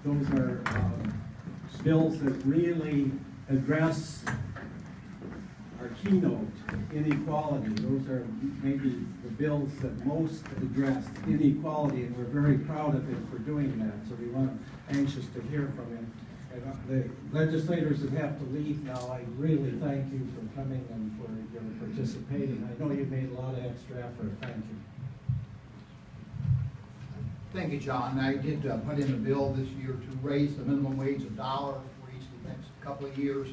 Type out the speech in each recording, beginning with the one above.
those are bills that really address our keynote, inequality. Those are maybe the bills that most address inequality, and we're very proud of him for doing that. So we want anxious to hear from him. And the legislators that have to leave now, I really thank you for coming and for your participating. I know you made a lot of extra effort. Thank you. Thank you, John. I did put in a bill this year to raise the minimum wage $1 for each of the next couple of years.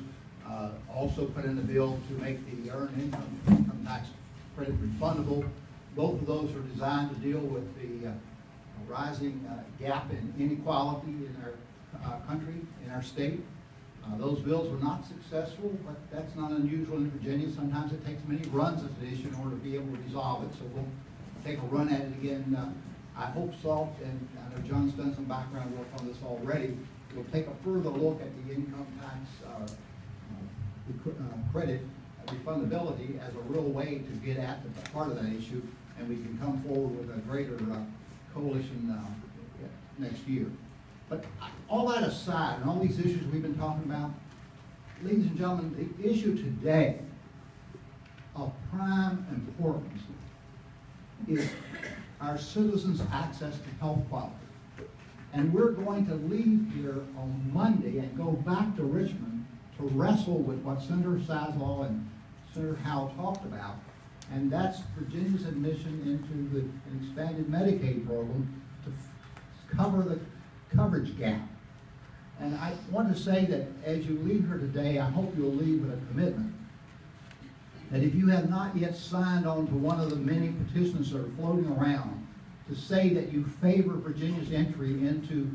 Also put in a bill to make the earned income tax credit refundable. Both of those are designed to deal with the rising gap in inequality in our country, in our state. Those bills were not successful, but that's not unusual in Virginia. Sometimes it takes many runs at the issue in order to be able to resolve it. So we'll take a run at it again. I hope SALT, and I know John's done some background work on this already, we'll take a further look at the income tax credit refundability as a real way to get at the part of that issue, and we can come forward with a greater coalition next year. But all that aside, and all these issues we've been talking about, ladies and gentlemen, the issue today of prime importance is our citizens' access to health quality. And we're going to leave here on Monday and go back to Richmond to wrestle with what Senator Saslow and Senator Howell talked about, and that's Virginia's admission into the expanded Medicaid program to cover the coverage gap. And I want to say that as you leave here today, I hope you'll leave with a commitment that if you have not yet signed on to one of the many petitions that are floating around to say that you favor Virginia's entry into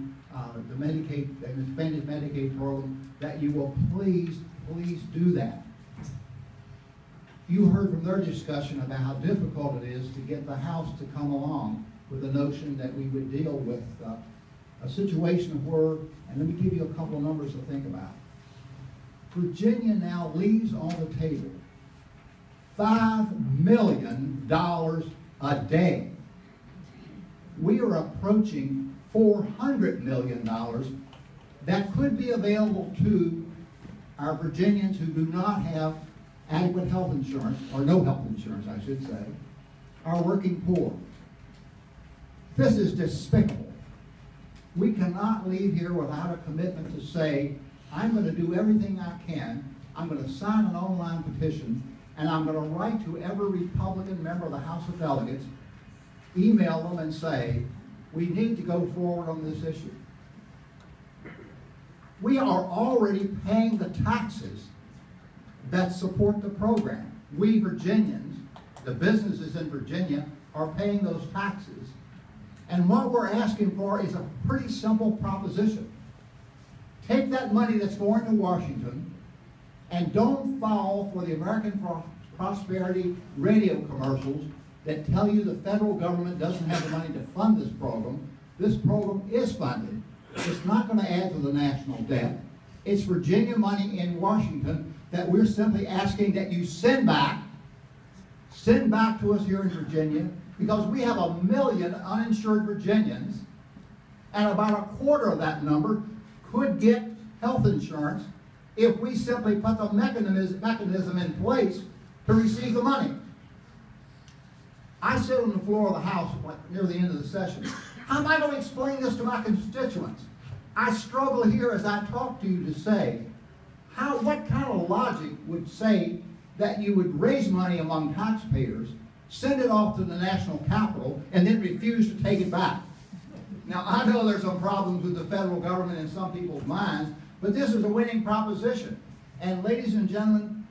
the Medicaid, the expanded Medicaid program, that you will please do that. You heard from their discussion about how difficult it is to get the House to come along with the notion that we would deal with a situation where, and let me give you a couple of numbers to think about. Virginia now leaves on the table $5 million a day. We are approaching $400 million that could be available to our Virginians who do not have adequate health insurance, or no health insurance, I should say, our working poor. This is despicable. We cannot leave here without a commitment to say, I'm going to do everything I can, I'm going to sign an online petition, and I'm going to write to every Republican member of the House of Delegates, email them and say, we need to go forward on this issue. We are already paying the taxes that support the program. We Virginians, the businesses in Virginia, are paying those taxes. And what we're asking for is a pretty simple proposition. Take that money that's going to Washington and don't fall for the American Prosperity radio commercials that tell you the federal government doesn't have the money to fund this program. This program is funded. It's not going to add to the national debt. It's Virginia money in Washington that we're simply asking that you send back to us here in Virginia, because we have 1 million uninsured Virginians, and about a quarter of that number could get health insurance if we simply put the mechanism in place to receive the money. I sit on the floor of the House near the end of the session. How am I going to explain this to my constituents? I struggle here as I talk to you to say, what kind of logic would say that you would raise money among taxpayers, send it off to the national capital, and then refuse to take it back? Now, I know there's some problems with the federal government in some people's minds, but this is a winning proposition. And ladies and gentlemen,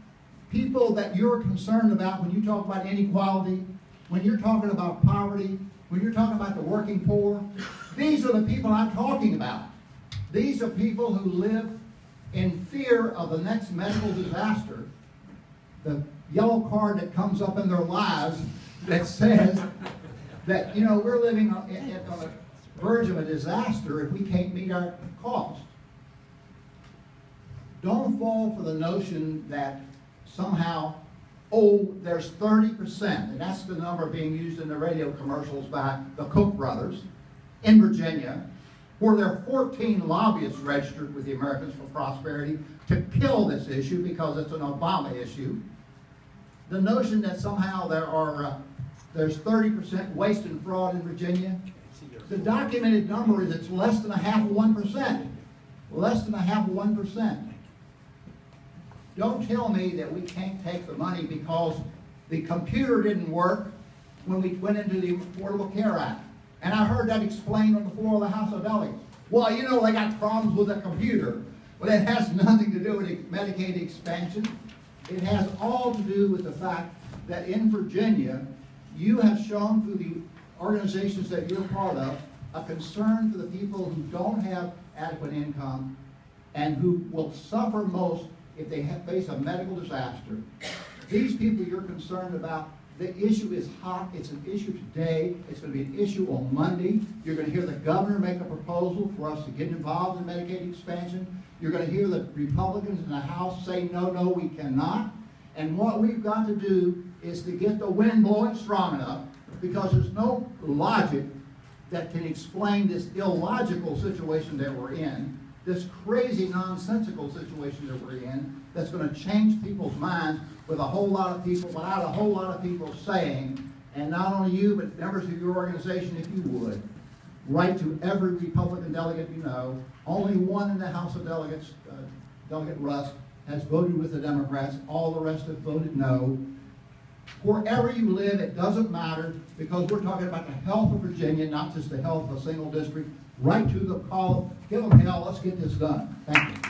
people that you're concerned about when you talk about inequality, when you're talking about poverty, when you're talking about the working poor, these are the people I'm talking about. These are people who live in fear of the next medical disaster, the yellow card that comes up in their lives that says that, you know, we're living on the verge of a disaster if we can't meet our cost. Don't fall for the notion that somehow, oh, there's 30%, and that's the number being used in the radio commercials by the Koch brothers in Virginia, where there are 14 lobbyists registered with the Americans for Prosperity to kill this issue because it's an Obama issue. The notion that somehow there's 30% waste and fraud in Virginia, the documented number is it's less than a half of 1%. Less than a half of 1%. Don't tell me that we can't take the money because the computer didn't work when we went into the Affordable Care Act. And I heard that explained on the floor of the House of Delegates. Well, you know, they got problems with the computer. Well, it has nothing to do with Medicaid expansion. It has all to do with the fact that in Virginia, you have shown through the organizations that you're part of a concern for the people who don't have adequate income and who will suffer most if they face a medical disaster. These people you're concerned about, the issue is hot. It's an issue today. It's going to be an issue on Monday. You're going to hear the governor make a proposal for us to get involved in Medicaid expansion. You're going to hear the Republicans in the House say, no, no, we cannot. And what we've got to do is to get the wind blowing strong enough, because there's no logic that can explain this illogical situation that we're in, this crazy, nonsensical situation that we're in, that's going to change people's minds with a whole lot of people, without a whole lot of people saying, and not only you, but members of your organization, if you would, write to every Republican delegate you know. Only one in the House of Delegates, Delegate Rusk, has voted with the Democrats. All the rest have voted no. Wherever you live, it doesn't matter, because we're talking about the health of Virginia, not just the health of a single district. Write to the call, give them hell, let's get this done. Thank you.